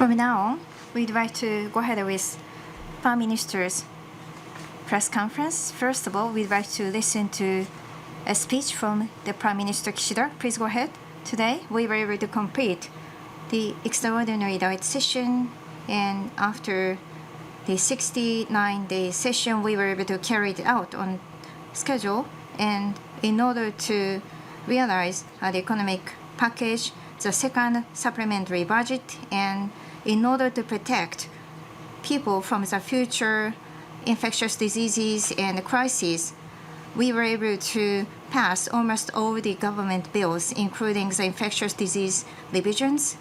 From now on, we'd like to go ahead with Prime Minister's press conference. First of all, we'd like to listen to a speech from the Prime Minister Kishida. Please go ahead. Today, we were able to complete the extraordinary diet session, and after the 69-day session, we were able to carry it out on schedule. And in order to realize the economic package, the second supplementary budget, and in order to protect people from the future infectious diseases and crises, we were able to pass almost all the government bills, including the infectious disease revisions.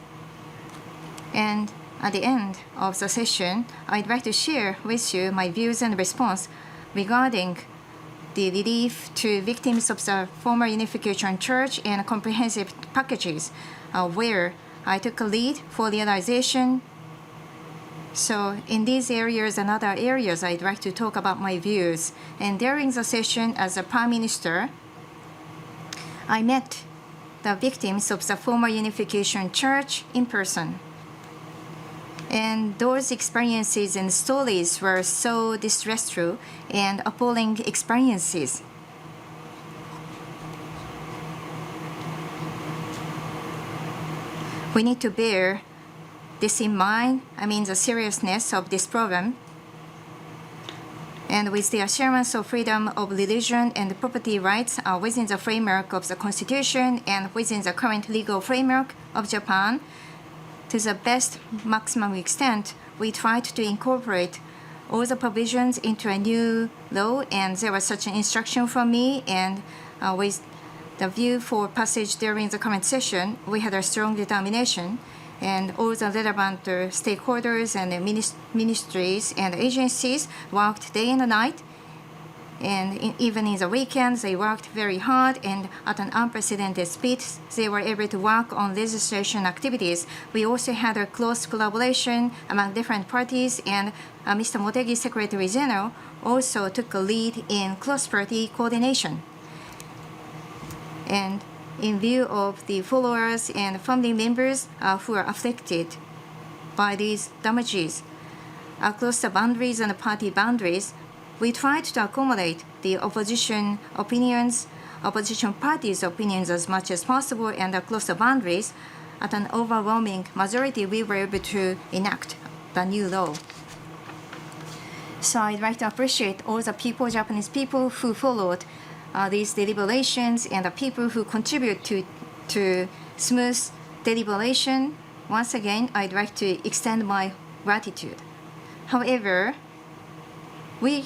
And at the end of the session, I'd like to share with you my views and response regarding the relief to victims of the former Unification Church and comprehensive packages, where I took a lead for realization. So in these areas and other areas, I'd like to talk about my views. And during the session as a Prime Minister, I met the victims of the former Unification Church in person. And those experiences and stories were so distressful and appalling experiences. We need to bear this in mind, the seriousness of this problem. And with the assurance of freedom of religion and property rights within the framework of the Constitution and within the current legal framework of Japan, to the best maximum extent, we tried to incorporate all the provisions into a new law, and there was such an instruction from me, and with the view for passage during the current session, we had a strong determination, and all the relevant stakeholders and ministries and agencies worked day and night, and even in the weekends they worked very hard, and at an unprecedented speed they were able to work on legislation activities. We also had a close collaboration among different parties, and Mr. Motegi, Secretary General, also took a lead in cross-party coordination. And in view of the followers and family members who are affected by these damages across the boundaries and party boundaries, we tried to accommodate the opposition parties' opinions as much as possible, and across the boundaries, at an overwhelming majority, we were able to enact the new law. So I'd like to appreciate all the people, Japanese people, who followed these deliberations, and the people who contribute to smooth deliberation. Once again, I'd like to extend my gratitude. However, we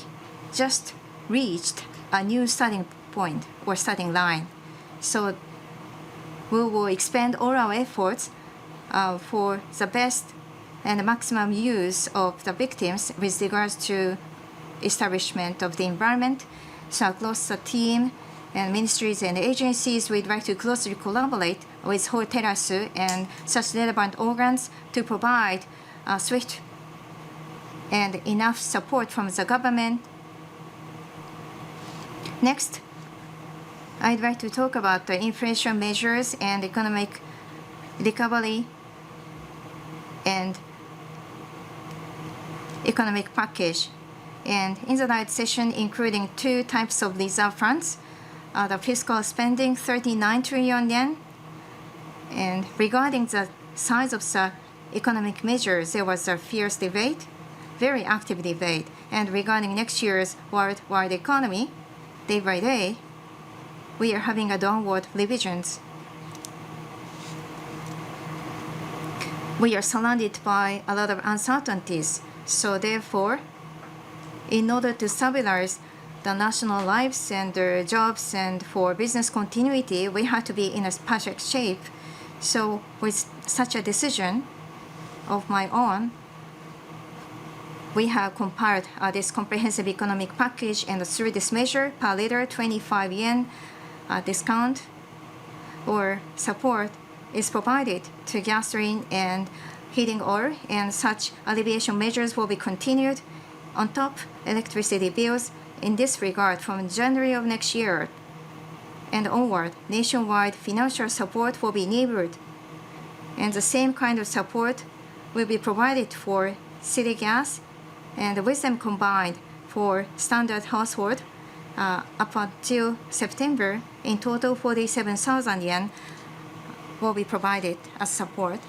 just reached a new starting point or starting line. So we will expend all our efforts for the best and maximum use of the victims with regards to establishment of the environment. So across the team and ministries and agencies, we'd like to closely collaborate with Hoterasu and such relevant organs to provide swift and enough support from the government. Next, I'd like to talk about the inflation measures and economic recovery and economic package. And in the diet session, including two types of reserve funds, the fiscal spending 39 trillion yen. And regarding the size of the economic measures, there was a fierce debate, very active debate. And regarding next year's worldwide economy, day by day, we are having a downward revisions. We are surrounded by a lot of uncertainties. So therefore, in order to stabilize the national lives and their jobs and for business continuity, we have to be in a perfect shape. So with such a decision of my own, we have compiled this comprehensive economic package, and through this measure, per liter 25 yen discount or support is provided to gasoline and heating oil, and such alleviation measures will be continued. On top, electricity bills in this regard from January of next year and onward, nationwide financial support will be enabled. And the same kind of support will be provided for city gas, and with them combined for standard household up until September, in total 47,000 yen will be provided as support.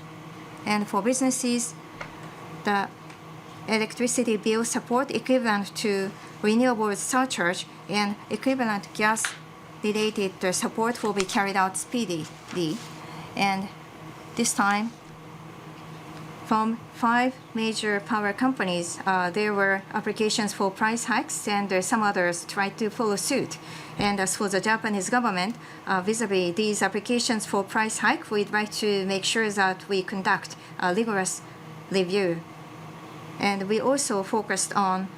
And for businesses, the electricity bill support equivalent to renewables surcharge and equivalent gas-related support will be carried out speedily. And this time, from 5 major power companies, there were applications for price hikes, and some others tried to follow suit. And as for the Japanese government, vis-a-vis these applications for price hike, we'd like to make sure that we conduct a rigorous review. And we also focused on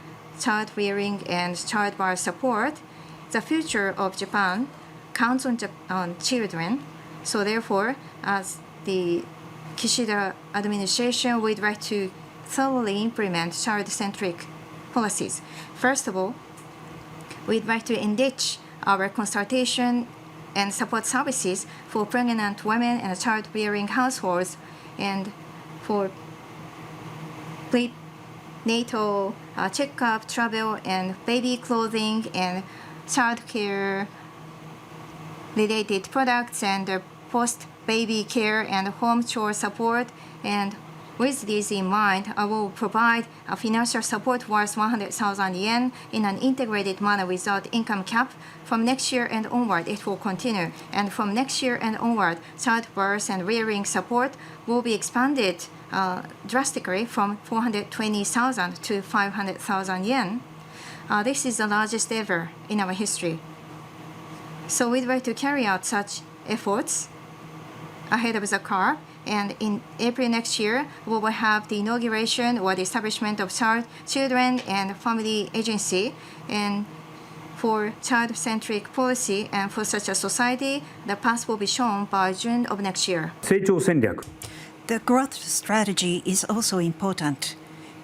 child rearing and childbirth support. The future of Japan counts on children. So therefore, as the Kishida administration, we'd like to thoroughly implement child-centric policies. First of all, we'd like to enrich our consultation and support services for pregnant women and child-bearing households, and for prenatal checkup, travel, and baby clothing, and child care related products, and post-baby care and home chore support. And with these in mind, I will provide a financial support worth 100,000 yen in an integrated manner without income cap. From next year and onward, it will continue. And from next year and onward, childbirth and rearing support will be expanded drastically from 420,000 to 500,000 yen. This is the largest ever in our history. So we'd like to carry out such efforts ahead of the curve. And in April next year, we will have the inauguration or the establishment of Children and Family Agency. And for child-centric policy and for such a society, the path will be shown by June of next year. 成長戦略 The growth strategy is also important.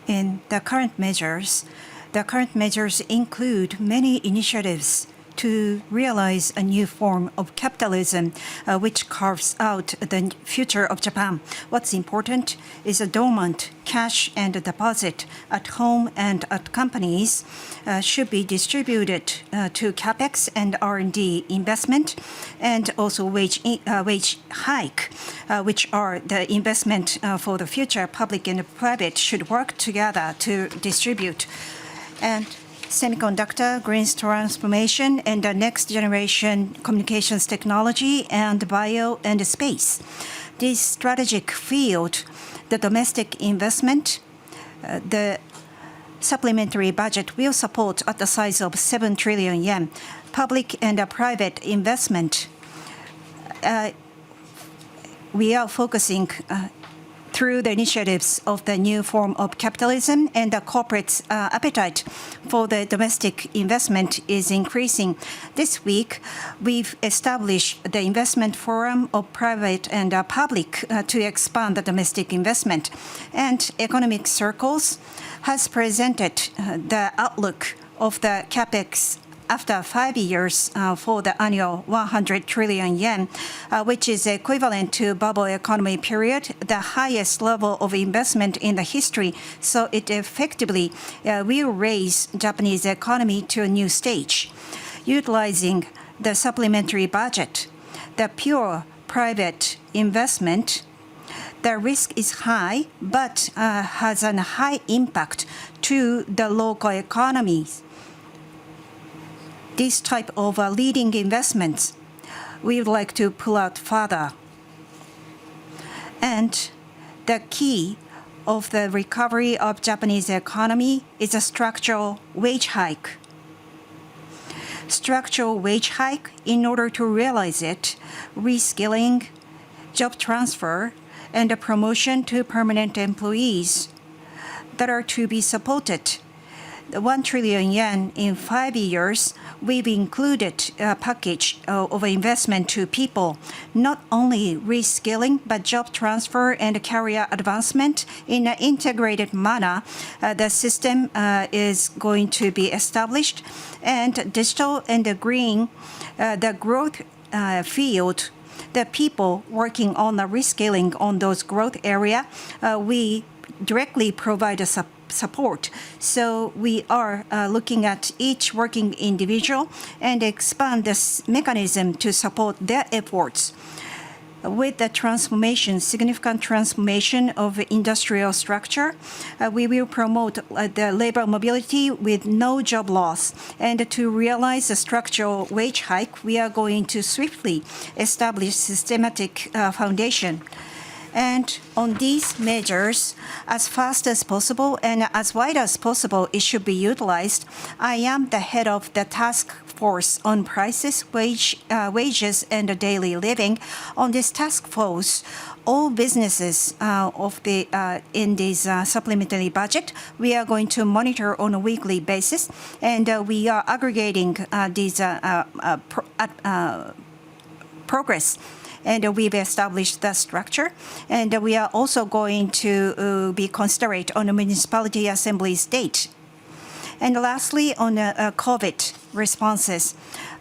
In the current measures include many initiatives to realize a new form of capitalism which carves out the future of Japan. What's important is a dormant cash and deposit at home and at companies should be distributed to capex and R&D investment, and also wage hike, which are the investment for the future. Public and private should work together to distribute. And semiconductor, green transformation, and the next generation communications technology, and bio and space. This strategic field, the domestic investment, the supplementary budget will support at the size of 7 trillion yen. Public and private investment, we are focusing through the initiatives of the new form of capitalism, and the corporate appetite for the domestic investment is increasing. This week, we've established the investment forum of private and public to expand the domestic investment. And Economic Circles has presented the outlook of the capex after 5 years for the annual 100 trillion yen, which is equivalent to bubble economy period, the highest level of investment in the history. So it effectively will raise Japanese economy to a new stage. Utilizing the supplementary budget, the pure private investment, the risk is high, but has a high impact to the local economies. This type of leading investments, we would like to pull out further. And the key of the recovery of Japanese economy is a structural wage hike. Structural wage hike, in order to realize it, reskilling, job transfer, and a promotion to permanent employees that are to be supported. The 1 trillion yen in 5 years, we've included a package of investment to people, not only reskilling, but job transfer and career advancement in an integrated manner. The system is going to be established, and digital and the green, the growth field, the people working on the reskilling on those growth area, we directly provide a support. So we are looking at each working individual and expand this mechanism to support their efforts. With the significant transformation of industrial structure, we will promote the labor mobility with no job loss. And to realize a structural wage hike, we are going to swiftly establish systematic foundation. And on these measures, as fast as possible and as wide as possible, it should be utilized. I am the head of the task force on prices, wages, and daily living. On this task force, all businesses in this supplementary budget, we are going to monitor on a weekly basis, and we are aggregating these progress. And we've established the structure. And we are also going to be considerate on the municipality assembly's date. And lastly, on COVID responses.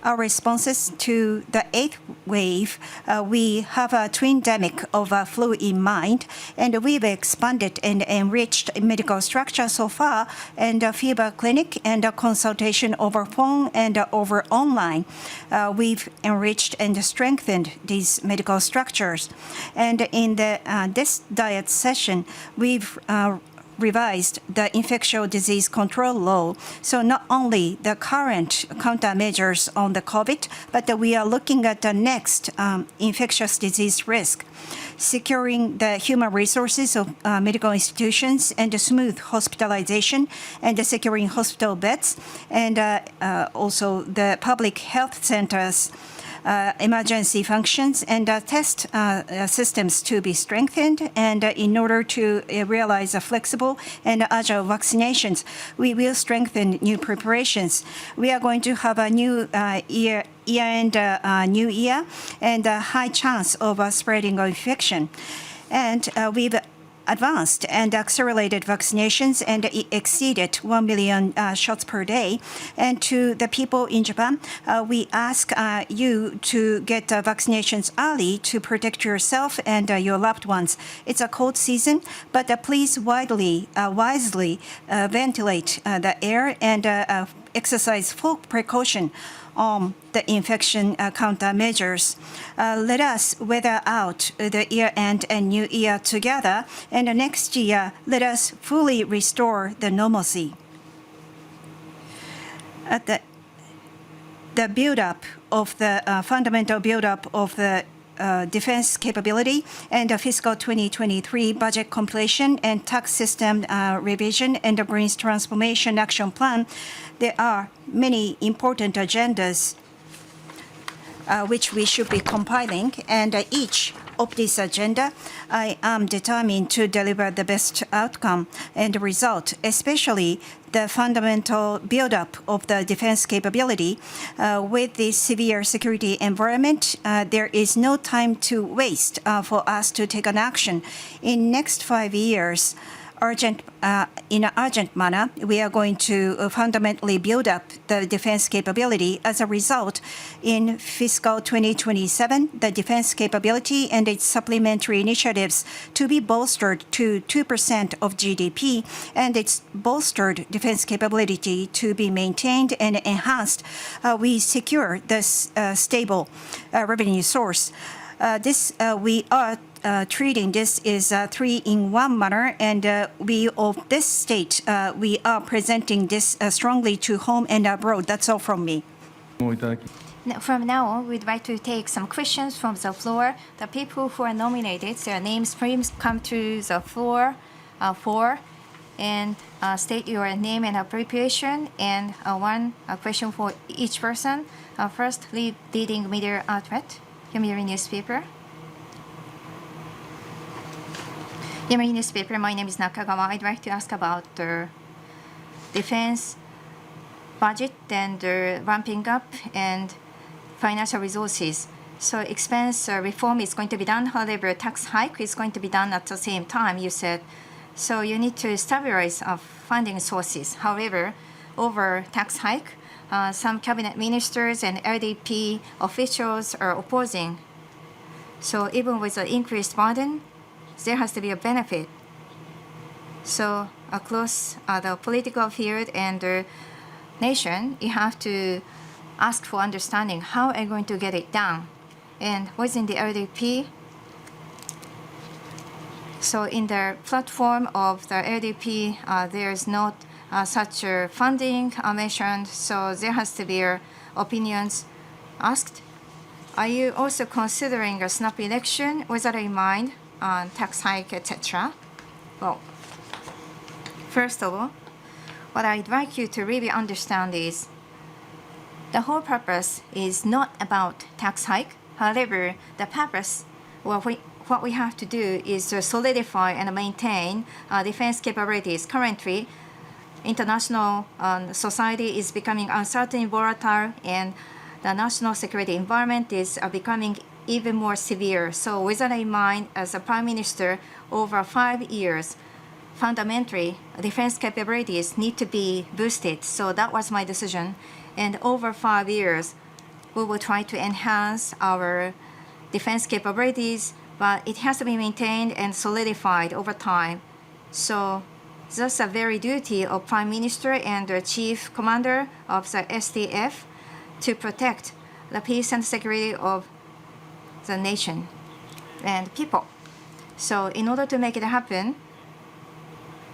Our responses to the 8th wave, we have a twindemic of flu in mind, and we've expanded and enriched medical structure so far, and a fever clinic and a consultation over phone and over online. We've enriched and strengthened these medical structures. And in this diet session, we've revised the infectious disease control law. So not only the current countermeasures on the COVID, but we are looking at the next infectious disease risk, securing the human resources of medical institutions and the smooth hospitalization and the securing hospital beds, and also the public health centers emergency functions and test systems to be strengthened. And in order to realize a flexible and agile vaccinations, we will strengthen new preparations. We are going to have a new year-end new year and a high chance of spreading of infection. And we've advanced and accelerated vaccinations and exceeded 1 million shots per day. And to the people in Japan, we ask you to get vaccinations early to protect yourself and your loved ones. It's a cold season, but please wisely ventilate the air and exercise full precaution on the infection countermeasures. Let us weather out the year-end and new year together, and next year, let us fully restore the normalcy. The build-up of the fundamental build-up of the defense capability and the fiscal 2023 budget completion and tax system revision and the Green Transformation Action Plan, there are many important agendas which we should be compiling, and each of this agenda, I am determined to deliver the best outcome and result, especially the fundamental build-up of the defense capability. With this severe security environment, there is no time to waste for us to take an action. In next 5 years, in an urgent manner, we are going to fundamentally build up the defense capability. As a result, in fiscal 2027, the defense capability and its supplementary initiatives to be bolstered to 2% of GDP, and its bolstered defense capability to be maintained and enhanced, we secure this stable revenue source. We are treating this is a 3-in-1 manner, and we of this state we are presenting this strongly to home and abroad. That's all from me. From now on, we'd like to take some questions from the floor. The people who are nominated, their names please come to the floor and state your name and abbreviation, and one question for each person. First, leading media outlet, Yomiuri Newspaper. Yomiuri Newspaper, my name is Nakagawa. I'd like to ask about the defense budget and the ramping up and financial resources. So expense reform is going to be done, however, tax hike is going to be done at the same time, you said. So you need to stabilize funding sources. However, over tax hike, some cabinet ministers and LDP officials are opposing. So even with the increased burden, there has to be a benefit. So across the political field and the nation, you have to ask for understanding how are you going to get it done. And within the LDP, so in the platform of the LDP, there is not such a funding mentioned, so there has to be opinions asked. Are you also considering a snap election with that in mind, tax hike, etc.? Well, first of all, what I'd like you to really understand is the whole purpose is not about tax hike. However, the purpose, what we have to do is to solidify and maintain defense capabilities. Currently, international society is becoming uncertain, volatile, and the national security environment is becoming even more severe. So with that in mind, as a Prime Minister, over 5 years, fundamentally, defense capabilities need to be boosted. So that was my decision. And over 5 years, we will try to enhance our defense capabilities, but it has to be maintained and solidified over time. So that's a very duty of Prime Minister and the Chief Commander of the SDF to protect the peace and security of the nation and people. So in order to make it happen,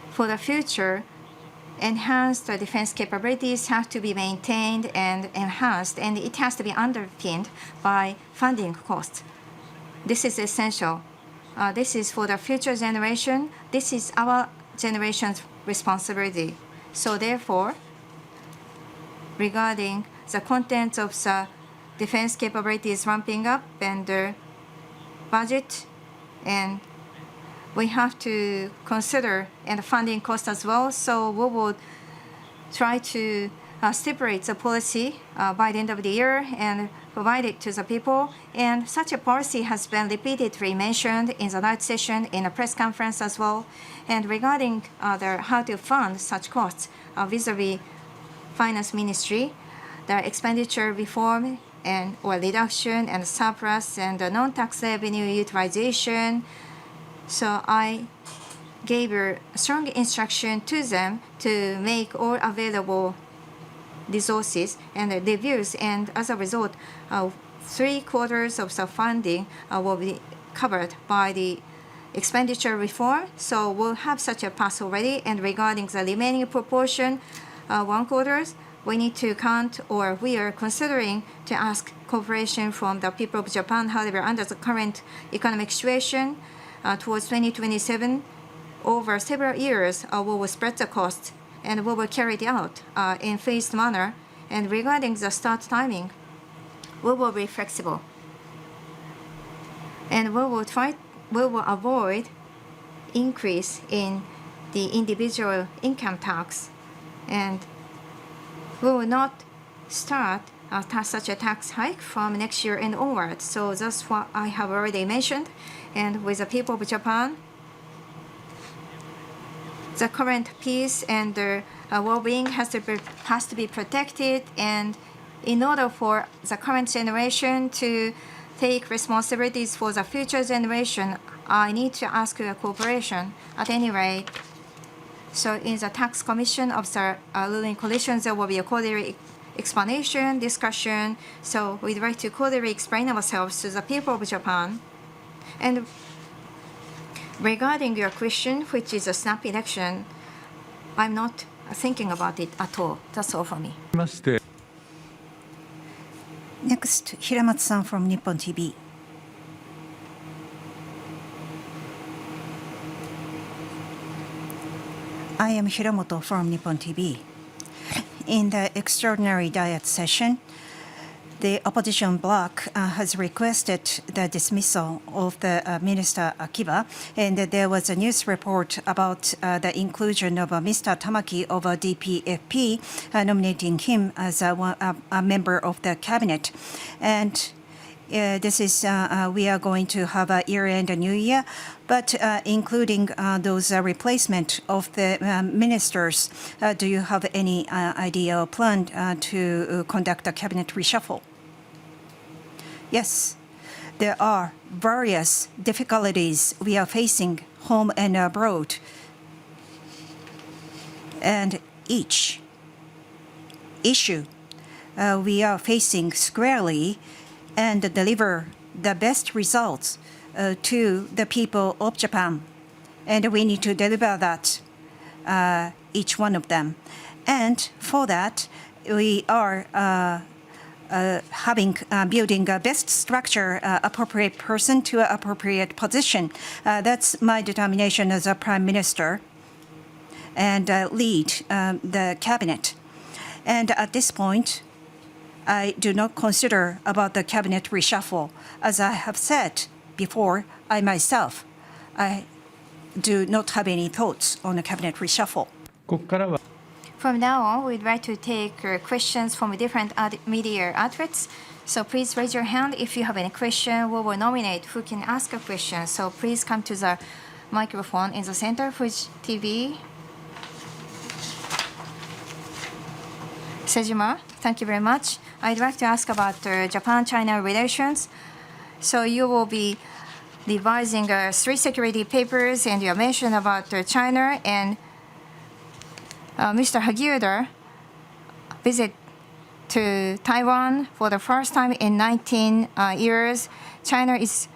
for the future, enhanced defense capabilities have to be maintained and enhanced, and it has to be underpinned by funding costs. This is essential. This is for the future generation. This is our generation's responsibility. So therefore, regarding the contents of the defense capabilities ramping up and the budget, and we have to consider and funding costs as well. So we will try to stipulate the policy by the end of the year and provide it to the people. And such a policy has been repeatedly mentioned in the night session, in a press conference as well. And regarding how to fund such costs vis-a-vis Finance Ministry, the expenditure reform and or reduction and surplus and the non-tax revenue utilization. So I gave a strong instruction to them to make all available resources and reviews, and as a result, 3/4 of the funding will be covered by the expenditure reform. So we'll have such a pass already. And regarding the remaining proportion, 1/4, we need to count, or we are considering to ask cooperation from the people of Japan. However, under the current economic situation, towards 2027, over several years, we will spread the cost and we will carry it out in phased manner. And regarding the start timing, we will be flexible. And we will avoid increase in the individual income tax. And we will not start such a tax hike from next year and onward. So that's what I have already mentioned. And with the people of Japan, the current peace and the well-being has to be protected. And in order for the current generation to take responsibilities for the future generation, I need to ask your cooperation. At any rate, so in the tax commission of the ruling coalition, there will be a quarterly explanation, discussion. So we'd like to quarterly explain ourselves to the people of Japan. And regarding your question, which is a snap election, I'm not thinking about it at all. That's all for me. Next, Hiramatsu-san from Nippon TV. I am Hiramoto from Nippon TV. In the extraordinary diet session, the opposition bloc has requested the dismissal of the Minister Akiba, and there was a news report about the inclusion of Mr. Tamaki of DPFP, nominating him as a member of the cabinet. And this is, we are going to have a year-end and New Year, but including those replacement of the ministers, do you have any idea or plan to conduct a cabinet reshuffle? Yes, there are various difficulties we are facing home and abroad. And each issue we are facing squarely and deliver the best results to the people of Japan. And we need to deliver that, each one of them. And for that, we are building a best structure, appropriate person to an appropriate position. That's my determination as a prime minister, and lead the cabinet. And at this point, I do not consider about the cabinet reshuffle. As I have said before, I myself, I do not have any thoughts on the cabinet reshuffle. From now on, we'd like to take questions from different media outlets. So please raise your hand if you have any question. We will nominate who can ask a question. So please come to the microphone in the center. Fuji TV. Sejima, thank you very much. I'd like to ask about Japan-China relations. So you will be devising 3 security papers, and you mentioned about China, and Mr. Hagiuda visit to Taiwan for the first time in 19 years. China is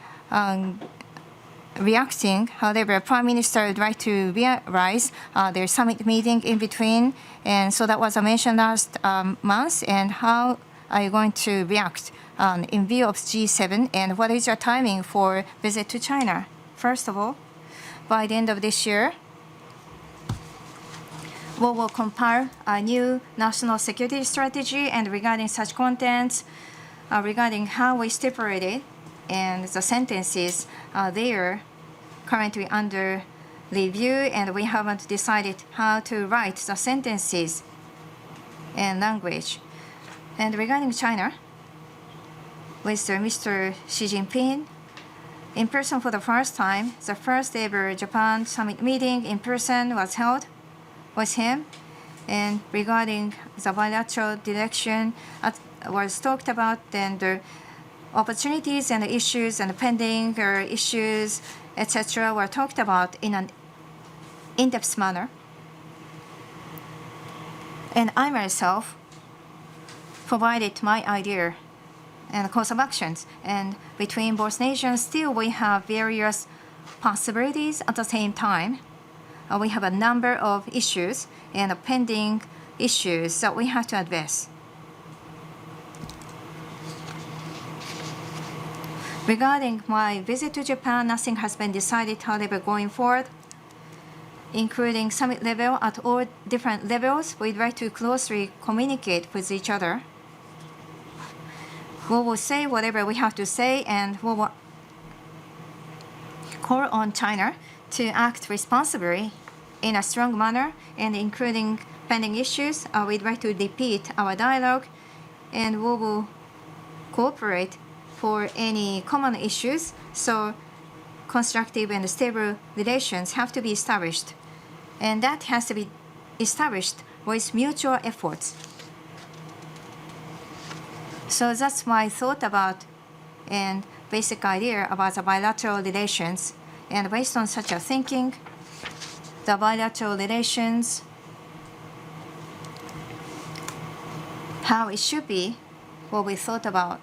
reacting. However, Prime Minister would like to realize their summit meeting in between, and so that was mentioned last month. And how are you going to react in view of G7, and what is your timing for visit to China? First of all, by the end of this year, we will compile a new national security strategy, and regarding such contents, regarding how we stipulated, and the sentences they are currently under review, and we haven't decided how to write the sentences and language. And regarding China, with Mr. Xi Jinping in person for the first time, the first ever Japan summit meeting in person was held with him. And regarding the bilateral direction was talked about, and the opportunities and issues and pending issues, etc., were talked about in an in-depth manner. And I myself provided my idea and course of actions. And between both nations, still we have various possibilities at the same time. We have a number of issues and pending issues that we have to address. Regarding my visit to Japan, nothing has been decided, however, going forward, including summit level at all different levels. We'd like to closely communicate with each other. We will say whatever we have to say, and we will call on China to act responsibly in a strong manner, and including pending issues. We'd like to repeat our dialogue, and we will cooperate for any common issues. So constructive and stable relations have to be established, and that has to be established with mutual efforts. So that's my thought about and basic idea about the bilateral relations. And based on such a thinking, the bilateral relations, how it should be, what we thought about,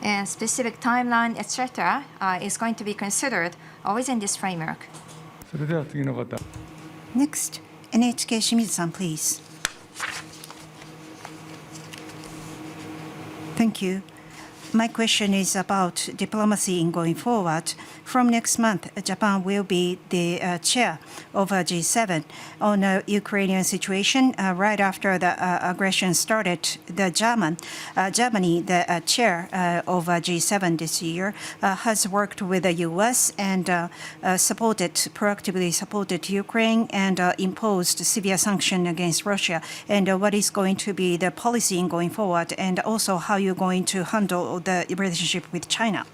and specific timeline, etc., is going to be considered always in this framework. Next, NHK Shimizu-san, please. Thank you. My question is about diplomacy in going forward. From next month, Japan will be the chair of G7 on the Ukrainian situation. Right after the aggression started, Germany, the chair of G7 this year, has worked with the U.S. and proactively supported Ukraine and imposed severe sanctions against Russia. And what is going to be the policy in going forward, and also how you're going to handle the relationship with China?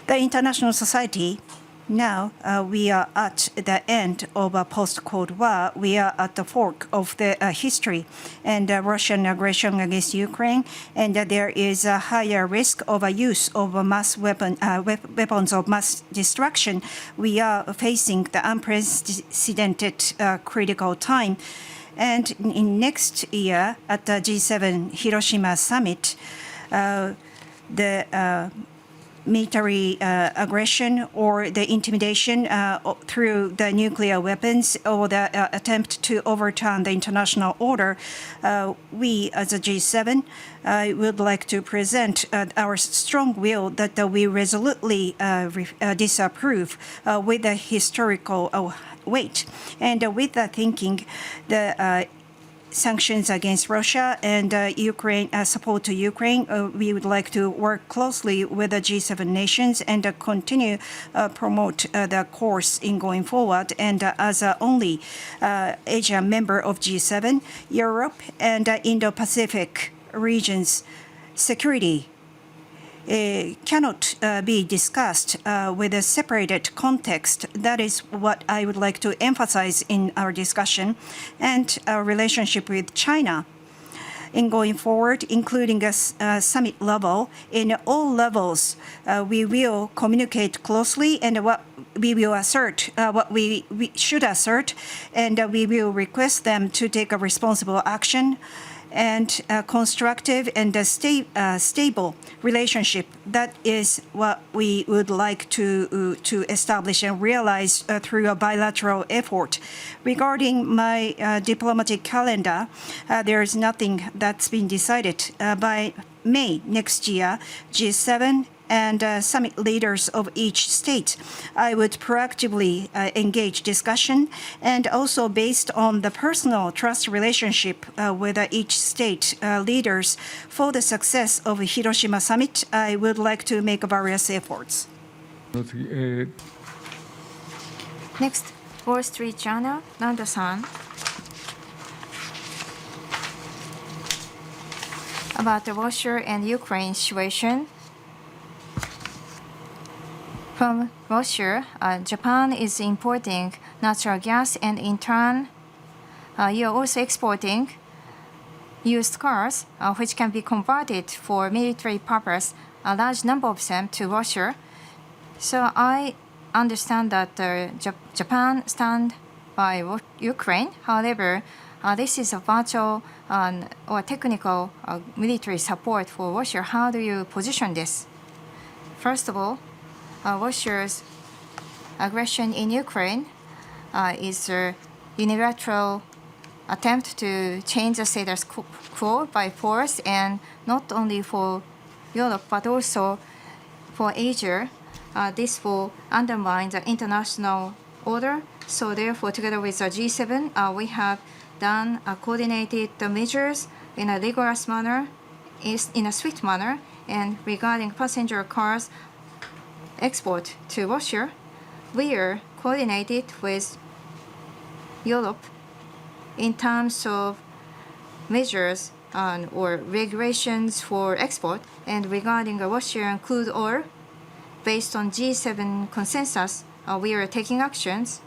The international society Now we are at the end of a post-Cold War. We are at the fork of the history, and Russian aggression against Ukraine, and there is a higher risk of a use of weapons of mass destruction. We are facing the unprecedented critical time. And in next year at the G7 Hiroshima summit, the military aggression or the intimidation through the nuclear weapons or the attempt to overturn the international order, we as a G7 would like to present our strong will that we resolutely disapprove with the historical weight. And with that thinking, the sanctions against Russia and Ukraine, support to Ukraine, we would like to work closely with the G7 nations and continue promote the course in going forward. And as only Asian member of G7, Europe and Indo-Pacific regions security cannot be discussed with a separated context. That is what I would like to emphasize in our discussion, and our relationship with China in going forward, including a summit level. In all levels, we will communicate closely, and what we will assert, what we should assert, and we will request them to take a responsible action and constructive and stable relationship. That is what we would like to establish and realize through a bilateral effort. Regarding my diplomatic calendar, there is nothing that's been decided. By May next year, G7 and summit leaders of each state, I would proactively engage discussion, and also based on the personal trust relationship with each state leaders for the success of Hiroshima summit, I would like to make various efforts. Next, Wall Street Journal, Nando-san. About the Russia and Ukraine situation. From Russia, Japan is importing natural gas, and in turn, you are also exporting used cars, which can be converted for military purpose, a large number of them to Russia. So I understand that Japan stands by Ukraine. However, this is a virtual or technical military support for Russia. How do you position this? First of all, Russia's aggression in Ukraine is a unilateral attempt to change the status quo by force, and not only for Europe but also for Asia. This will undermine the international order. So therefore, together with the G7, we have done coordinated measures in a rigorous manner, in a swift manner. And regarding passenger cars export to Russia, we are coordinated with Europe in terms of measures or regulations for export. And regarding Russian crude oil, based on G7 consensus, we are taking actions.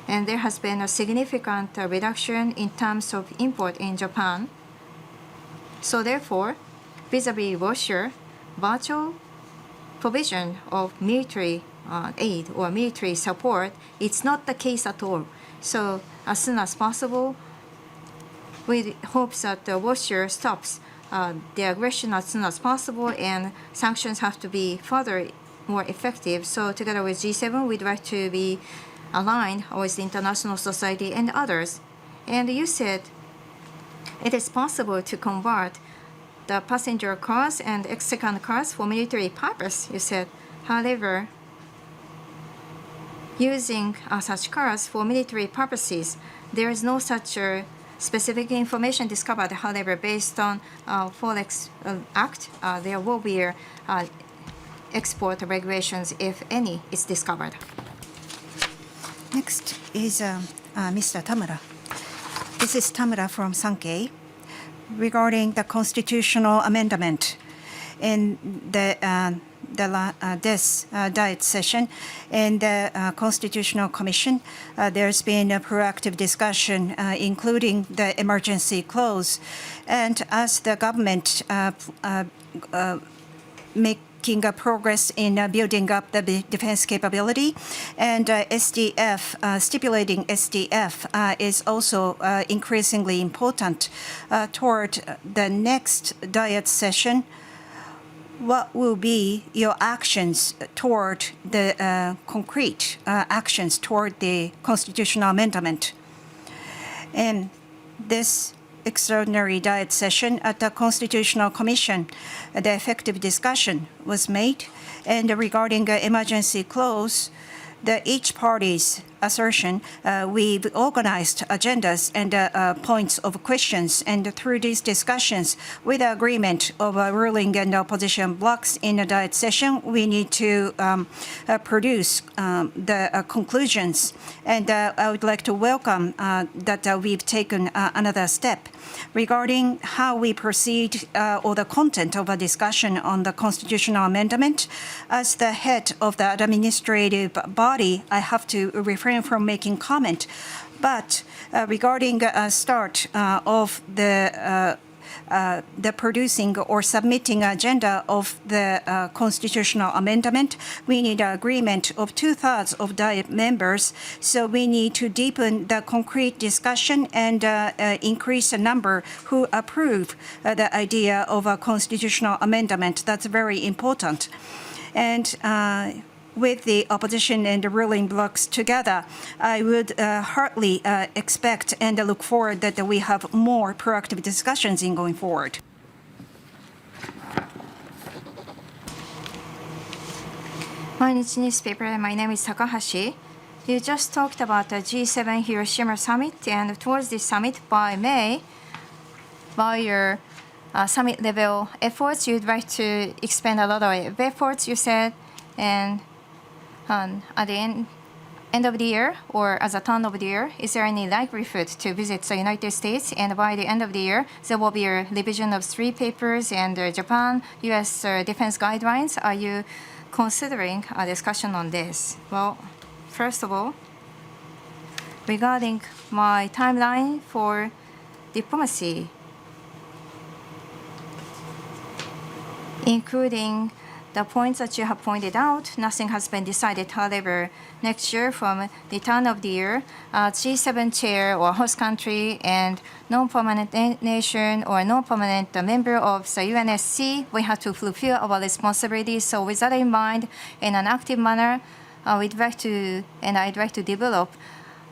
And there has been a significant reduction in terms of import in Japan. So therefore, vis-a-vis Russia, virtual provision of military aid or military support, it's not the case at all. So as soon as possible, we hope that Russia stops the aggression as soon as possible, and sanctions have to be further more effective. So together with G7, we'd like to be aligned with the international society and others. And you said it is possible to convert the passenger cars and second cars for military purpose, you said. However, using such cars for military purposes, there is no such specific information discovered. However, based on Forex Act, there will be export regulations, if any, is discovered. Next is Mr. Tamura. This is Tamura from Sankei. Regarding the constitutional amendment in the this diet session in the Constitutional Commission, there's been a proactive discussion, including the emergency clause. And as the government making a progress in building up the defense capability, and SDF, stipulating SDF is also increasingly important toward the next diet session. What will be your actions toward the concrete actions toward the constitutional amendment? And this extraordinary diet session at the Constitutional Commission, the effective discussion was made. And regarding the emergency clause, each party's assertion, we've organized agendas and points of questions. And through these discussions, with the agreement of ruling and opposition blocks in the diet session, we need to produce the conclusions. And I would like to welcome that we've taken another step. Regarding how we proceed or the content of a discussion on the constitutional amendment, as the head of the administrative body, I have to refrain from making comment. But regarding start of the producing or submitting agenda of the constitutional amendment, we need agreement of 2/3 of Diet members. So we need to deepen the concrete discussion and increase the number who approve the idea of a constitutional amendment. That's very important. And with the opposition and the ruling blocs together, I would heartily expect and look forward that we have more proactive discussions in going forward. Mainichi newspaper, my name is Takahashi. You just talked about the G7 Hiroshima summit, and towards this summit by May, by your summit level efforts, you'd like to expend a lot of efforts, you said, and at the end of the year or as a turn of the year, is there any likelihood to visit the United States? And by the end of the year, there will be a revision of 3 papers and Japan, U.S. defense guidelines. Are you considering a discussion on this? Well, first of all, regarding my timeline for diplomacy, including the points that you have pointed out, nothing has been decided. However, next year from the turn of the year, G7 chair or host country and non-permanent nation or non-permanent member of the UNSC, we have to fulfill our responsibilities. So with that in mind, in an active manner, I'd like to develop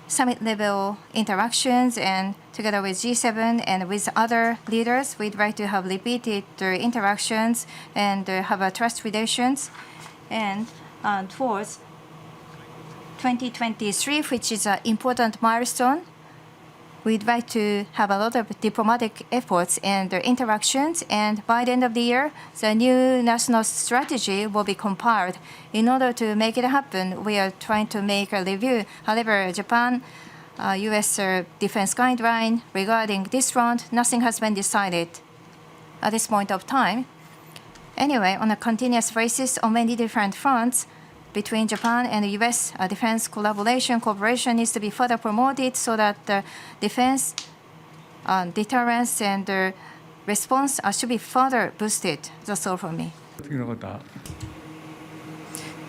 summit-level interactions, and together with G7 and with other leaders, we'd like to have repeated interactions and have a trust relations. And towards 2023, which is an important milestone, we'd like to have a lot of diplomatic efforts and interactions. And by the end of the year, the new national strategy will be compiled. In order to make it happen, we are trying to make a review. However, Japan, U.S. defense guideline regarding this front, nothing has been decided at this point of time. Anyway, on a continuous basis on many different fronts, between Japan and the U.S. Defense cooperation needs to be further promoted so that defense, deterrence, and response should be further boosted. That's all from me.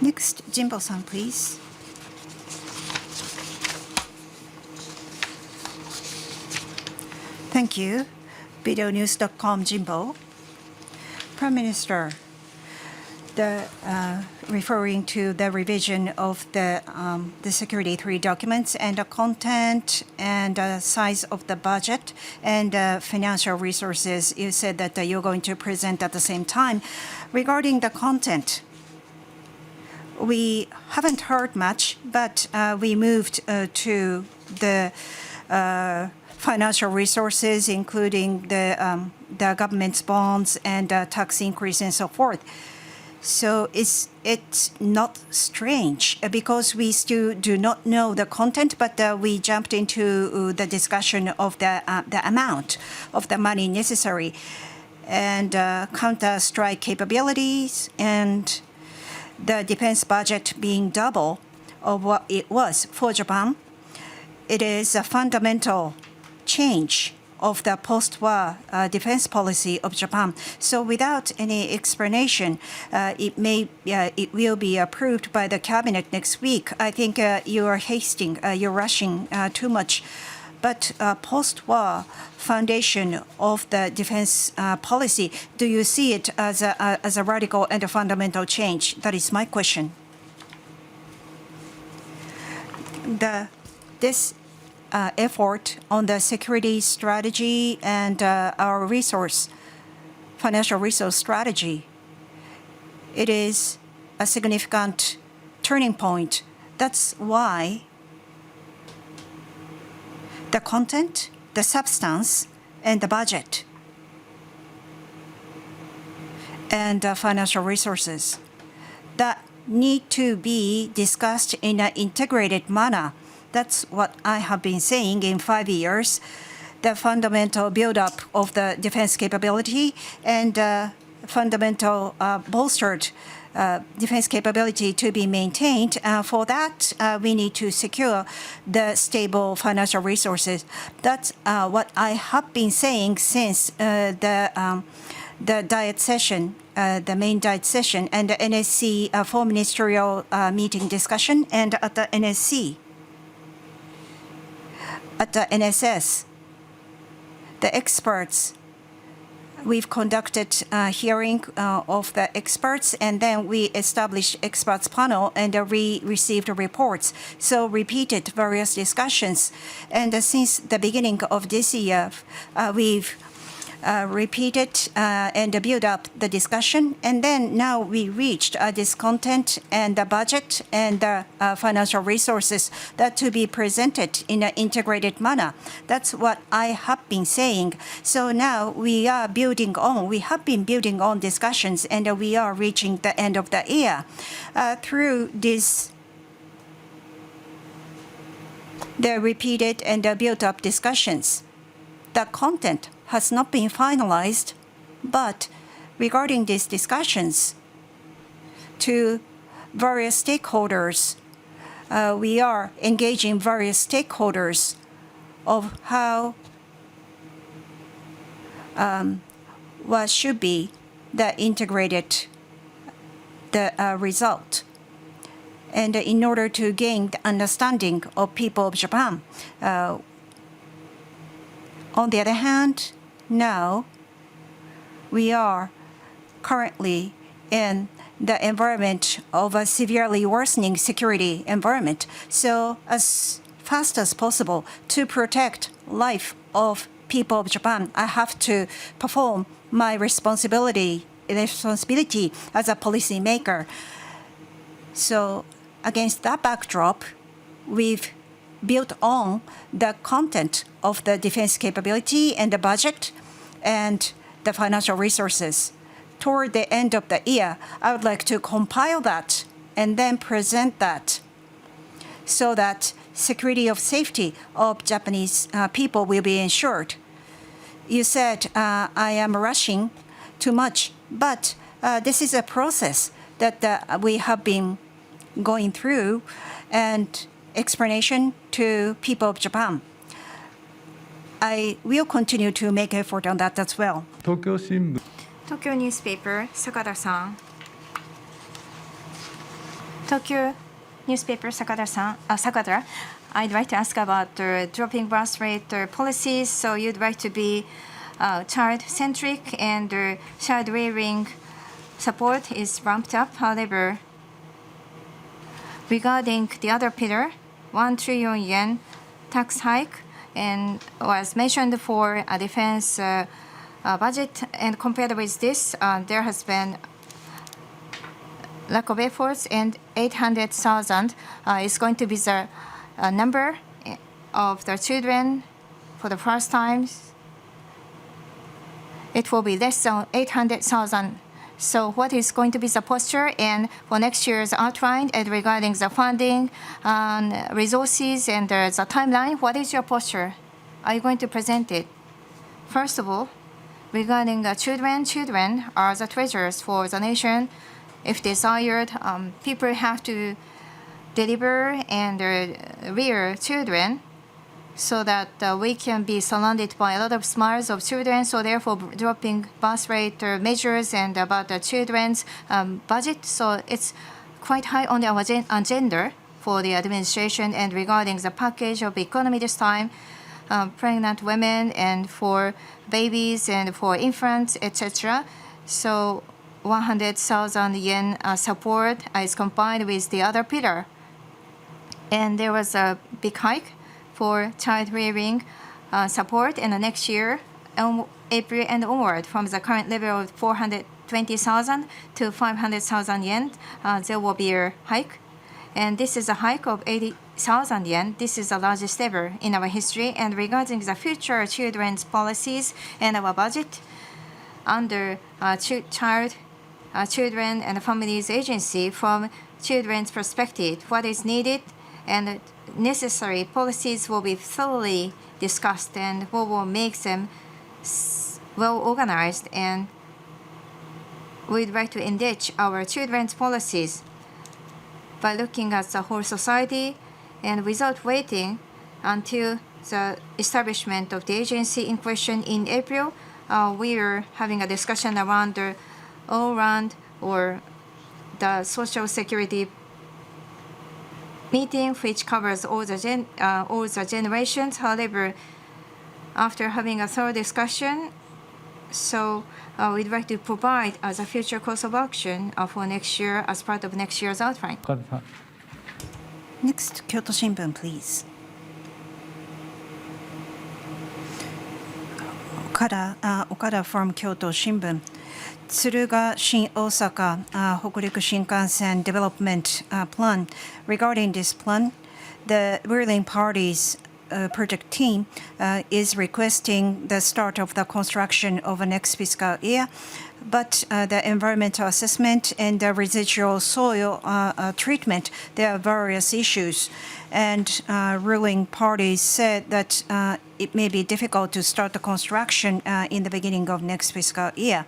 Next, Jimbo-san, please. Thank you. VideoNews.com, Jimbo. Prime Minister, referring to the revision of the Security 3 documents and the content and size of the budget and financial resources, you said that you're going to present at the same time. Regarding the content, we haven't heard much, but we moved to the financial resources, including the government's bonds and tax increase and so forth. So it's not strange because we still do not know the content, but we jumped into the discussion of the amount of the money necessary and counter-strike capabilities and the defense budget being double of what it was for Japan, it is a fundamental change of the post-war defense policy of Japan. So without any explanation, it will be approved by the cabinet next week. I think you are hasting, you're rushing too much. But post-war foundation of the defense policy, do you see it as a radical and a fundamental change? That is my question. This effort on the security strategy and our financial resource strategy, it is a significant turning point. That's why the content, the substance, and the budget and financial resources that need to be discussed in an integrated manner. That's what I have been saying in 5 years. The fundamental build-up of the defense capability and fundamental bolstered defense capability to be maintained. For that, we need to secure the stable financial resources. That's what I have been saying since the diet session, the main diet session, and the NSC full ministerial meeting discussion, and at the NSC. At the NSS, the experts, we've conducted a hearing of the experts, and then we established experts panel, and we received reports. So repeated various discussions. And since the beginning of this year, we've repeated and built up the discussion. And then now we reached this content and the budget and the financial resources that to be presented in an integrated manner. That's what I have been saying. So now we are building on. We have been building on discussions, and we are reaching the end of the year. Through this, the repeated and the built-up discussions, the content has not been finalized, but regarding these discussions to various stakeholders, we are engaging various stakeholders of how what should be the integrated result. And in order to gain the understanding of people of Japan, on the other hand, now we are currently in the environment of a severely worsening security environment. So as fast as possible to protect life of people of Japan, I have to perform my responsibility as a policymaker. So against that backdrop, we've built on the content of the defense capability and the budget and the financial resources. Toward the end of the year, I would like to compile that and then present that so that security of safety of Japanese people will be ensured. You said I am rushing too much, but this is a process that we have been going through, and explanation to people of Japan. I will continue to make effort on that as well. Tokyo newspaper, Sakada-san. Tokyo newspaper, Sakada. I'd like to ask about dropping birth rate policies. So you'd like to be child-centric, and child-rearing support is ramped up. However, regarding the other pillar, 1 trillion yen tax hike and was mentioned for a defense budget, and compared with this, there has been lack of efforts, and 800,000 is going to be the number of the children for the first time. It will be less than 800,000. So what is going to be the posture and for next year's outline, and regarding the funding, resources, and the timeline, what is your posture? Are you going to present it? First of all, regarding the children are the treasures for the nation. if desired, people have to deliver and rear children so that we can be surrounded by a lot of smiles of children. So therefore, dropping birth rate measures and about the children's budget. So it's quite high on our agenda for the administration. And regarding the package of economy this time, pregnant women and for babies and for infants, etc. So 100,000 yen support is combined with the other pillar. And there was a big hike for child rearing support in the next year, April and onward, from the current level of 420,000 to 500,000 yen. There will be a hike. And this is a hike of 80,000 yen. This is the largest ever in our history. And regarding the future children's policies and our budget, under Children and Families Agency, from children's perspective, what is needed and necessary policies will be thoroughly discussed, and we will make them well organized, and we'd like to enrich our children's policies by looking at the whole society and without waiting until the establishment of the agency in question in April. We are having a discussion around the all-round or the social security meeting, which covers all the generations. However, after having a thorough discussion, so we'd like to provide as a future course of action for next year as part of next year's outline. Next, Kyoto Shimbun, please. Okada from Kyoto Shimbun. Tsuruga Shin Osaka Hokuriku Shinkansen Development Plan. Regarding this plan, the ruling party's project team is requesting the start of the construction of the next fiscal year, but the environmental assessment and the residual soil treatment, there are various issues. And ruling parties said that it may be difficult to start the construction in the beginning of next fiscal year.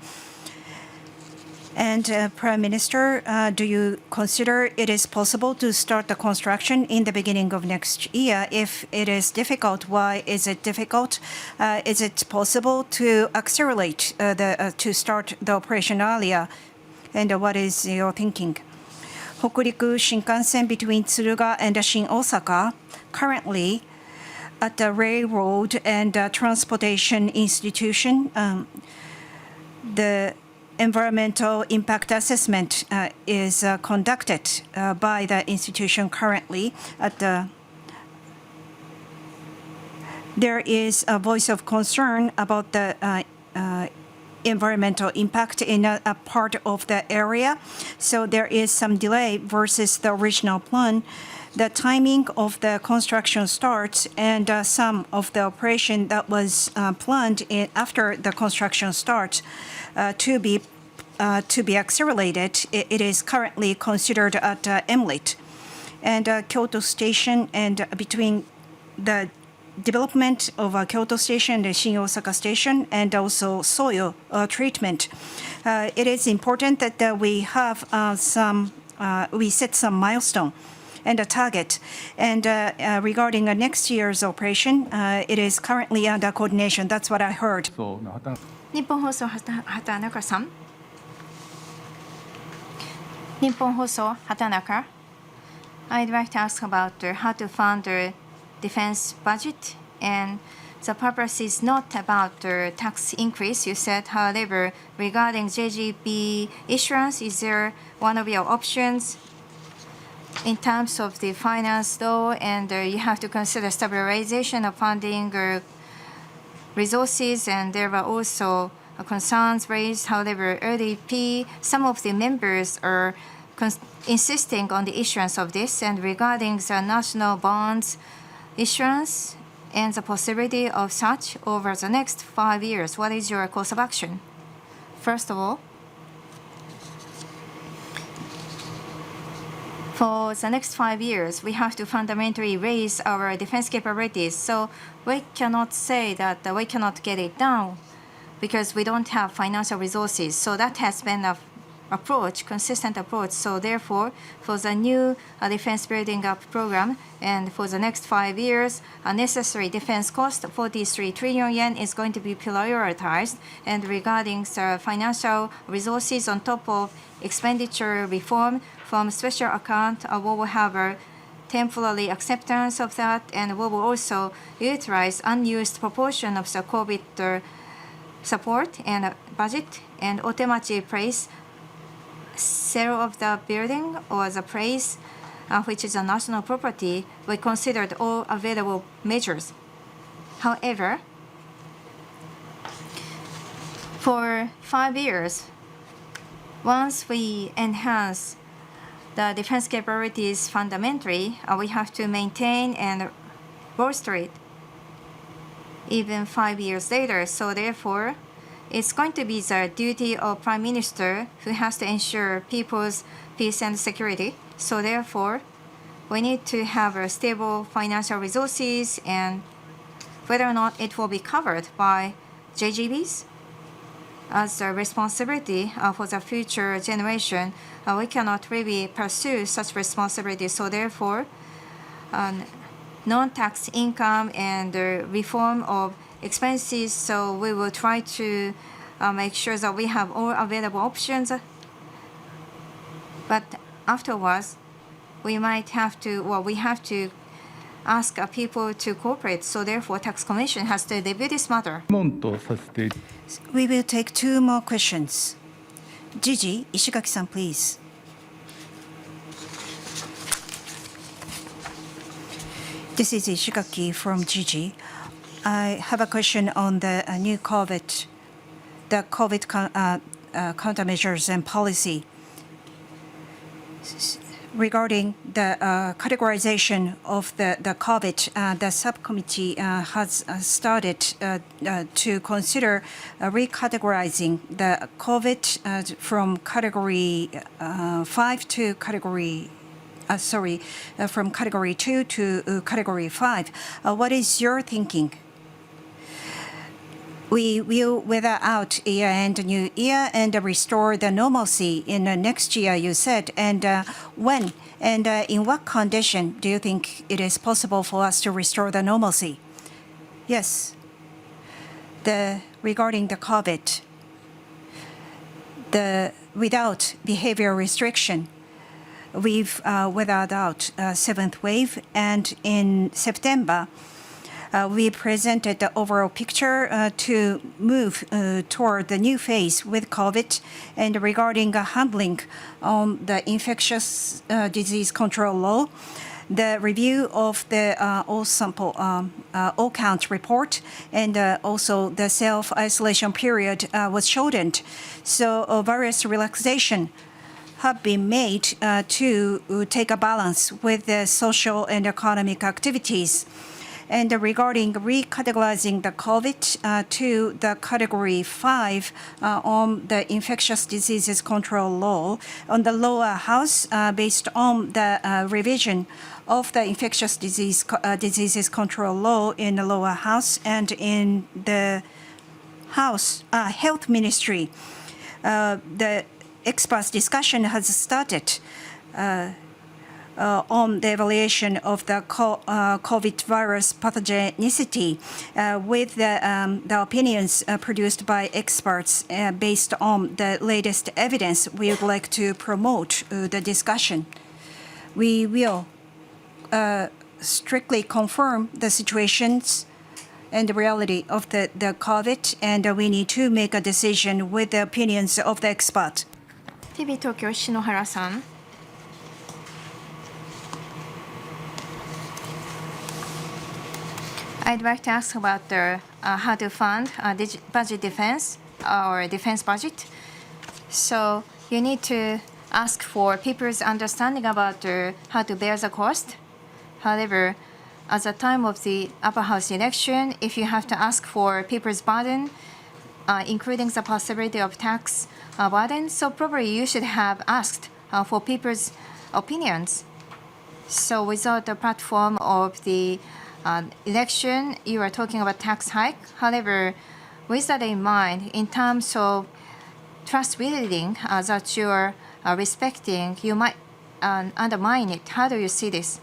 And Prime Minister, do you consider it is possible to start the construction in the beginning of next year? If it is difficult, why is it difficult? Is it possible to accelerate to start the operation earlier? And what is your thinking? Hokuriku Shinkansen between Tsuruga and Shin Osaka, currently at the railroad and transportation institution, the environmental impact assessment is conducted by the institution currently. There is a voice of concern about the environmental impact in a part of the area. So there is some delay versus the original plan. The timing of the construction starts and some of the operation that was planned after the construction starts to be accelerated. It is currently considered at MLIT and Kyoto Station, and between the development of Kyoto Station and the Shin Osaka Station, and also soil treatment. It is important that we have we set some milestone and a target. And regarding next year's operation, it is currently under coordination. That's what I heard. 日本放送畑中さん。日本放送畑中。I'd like to ask about how to fund the defense budget, and the purpose is not about the tax increase, you said. However, regarding JGB issuance, is there one of your options in terms of the finance law, and you have to consider stabilization of funding resources, and there were also concerns raised. However, LDP, some of the members are insisting on the issuance of this, and regarding the national bonds issuance and the possibility of such over the next 5 years, what is your course of action? First of all, for the next 5 years, we have to fundamentally raise our defense capabilities. So we cannot say that we cannot get it down because we don't have financial resources. So that has been approach, consistent approach. So therefore, for the new defense building up program and for the next 5 years, a necessary defense cost, 43 trillion yen, is going to be prioritized. And regarding the financial resources on top of expenditure reform from special account, we will have a temporary acceptance of that, and we will also utilize unused proportion of the COVID support and budget, and automatic place sale of the building or the place which is a national property. We considered all available measures. However, for 5 years, once we enhance the defense capabilities fundamentally, we have to maintain and bolster it even 5 years later. So therefore, it's going to be the duty of Prime Minister who has to ensure people's peace and security. So therefore, we need to have a stable financial resources, and whether or not it will be covered by JGBs as a responsibility for the future generation, we cannot really pursue such responsibility. So therefore, non-tax income and reform of expenses. So we will try to make sure that we have all available options. But afterwards, we might have to, well, we have to ask people to cooperate. So therefore, tax commission has to review this matter. We will take 2 more questions. Gigi, Ishigaki-san, please. This is Ishigaki from Gigi. I have a question on the new COVID, the COVID countermeasures and policy. Regarding the categorization of the COVID, the subcommittee has started to consider recategorizing the COVID from category 5 to category from category 2 to category 5. What is your thinking? We will weather out year and new year and restore the normalcy in the next year, you said. And when and in what condition do you think it is possible for us to restore the normalcy? Yes. Regarding the COVID, without behavior restriction, we've weathered out 7th wave, and in September, we presented the overall picture to move toward the new phase with COVID. And regarding handling on the infectious disease control law, the review of the all count report and also the self-isolation period was shortened. So various relaxation have been made to take a balance with the social and economic activities. And regarding recategorizing the COVID to the category 5 on the infectious diseases control law, on the lower house, based on the revision of the infectious diseases control law in the lower house and in the House Health Ministry, the experts discussion has started on the evaluation of the COVID virus pathogenicity with the opinions produced by experts based on the latest evidence. We would like to promote the discussion. We will strictly confirm the situations and the reality of the COVID, and we need to make a decision with the opinions of the experts. TV Tokyo, Shinohara-san. I'd like to ask about how to fund budget defense or defense budget. So you need to ask for people's understanding about how to bear the cost. However, at the time of the upper house election, if you have to ask for people's burden, including the possibility of tax burden, so probably you should have asked for people's opinions. So without the platform of the election, you are talking about tax hike. However, with that in mind, in terms of trust building that you are respecting, you might undermine it. How do you see this?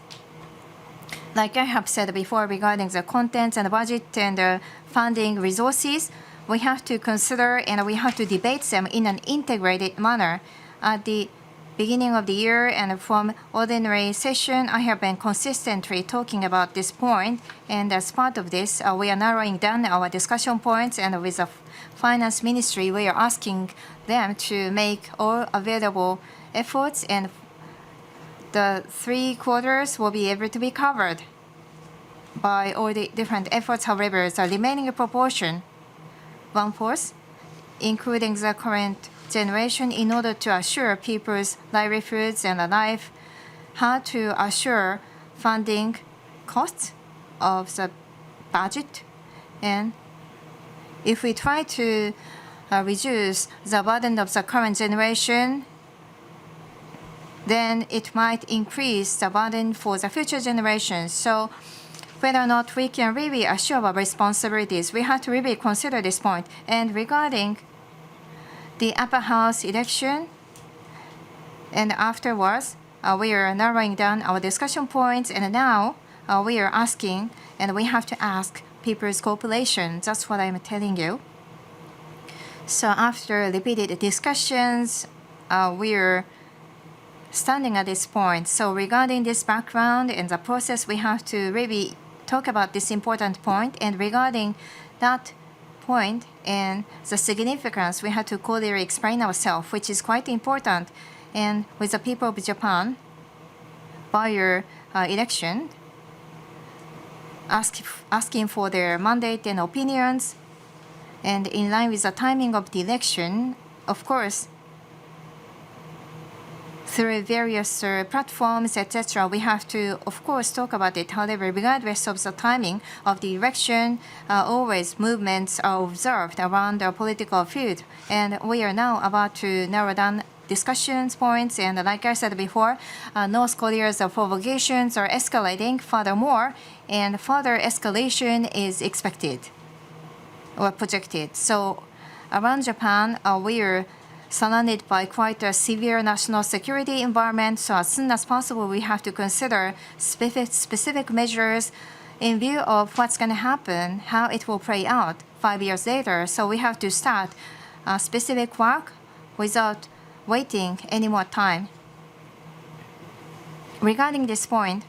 Like I have said before regarding the contents and the budget and the funding resources, we have to consider and we have to debate them in an integrated manner. At the beginning of the year and from ordinary session, I have been consistently talking about this point, and as part of this, we are narrowing down our discussion points, and with the finance ministry, we are asking them to make all available efforts, and the 3 quarters will be able to be covered by all the different efforts. However, the remaining proportion, 1/4, including the current generation, in order to assure people's livelihoods and life, how to assure funding costs of the budget. And if we try to reduce the burden of the current generation, then it might increase the burden for the future generations. So whether or not we can really assure our responsibilities, we have to really consider this point. And regarding the upper house election, and afterwards, we are narrowing down our discussion points, and now we are asking, and we have to ask people's cooperation. That's what I'm telling you. So after repeated discussions, we are standing at this point. So regarding this background and the process, we have to really talk about this important point, and regarding that point and the significance, we have to clearly explain ourselves, which is quite important. And with the people of Japan, by your election, asking for their mandate and opinions, and in line with the timing of the election, of course, through various platforms, etc., we have to, of course, talk about it. However, regardless of the timing of the election, always movements are observed around the political field. And we are now about to narrow down discussions points. And like I said before, North Korea's provocations are escalating furthermore, and further escalation is expected or projected. So around Japan, we are surrounded by quite a severe national security environment. So as soon as possible, we have to consider specific measures in view of what's going to happen, how it will play out 5 years later. So we have to start specific work without waiting any more time. Regarding this point,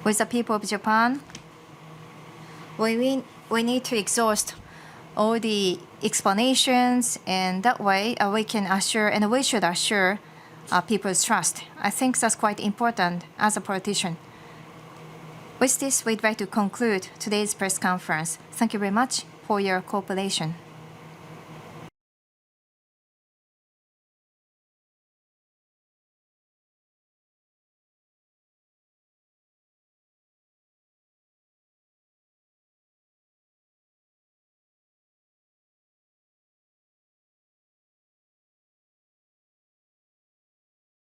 with the people of Japan, we need to exhaust all the explanations, and that way we can assure, and we should assure people's trust. I think that's quite important as a politician. With this, we'd like to conclude today's press conference. Thank you very much for your cooperation.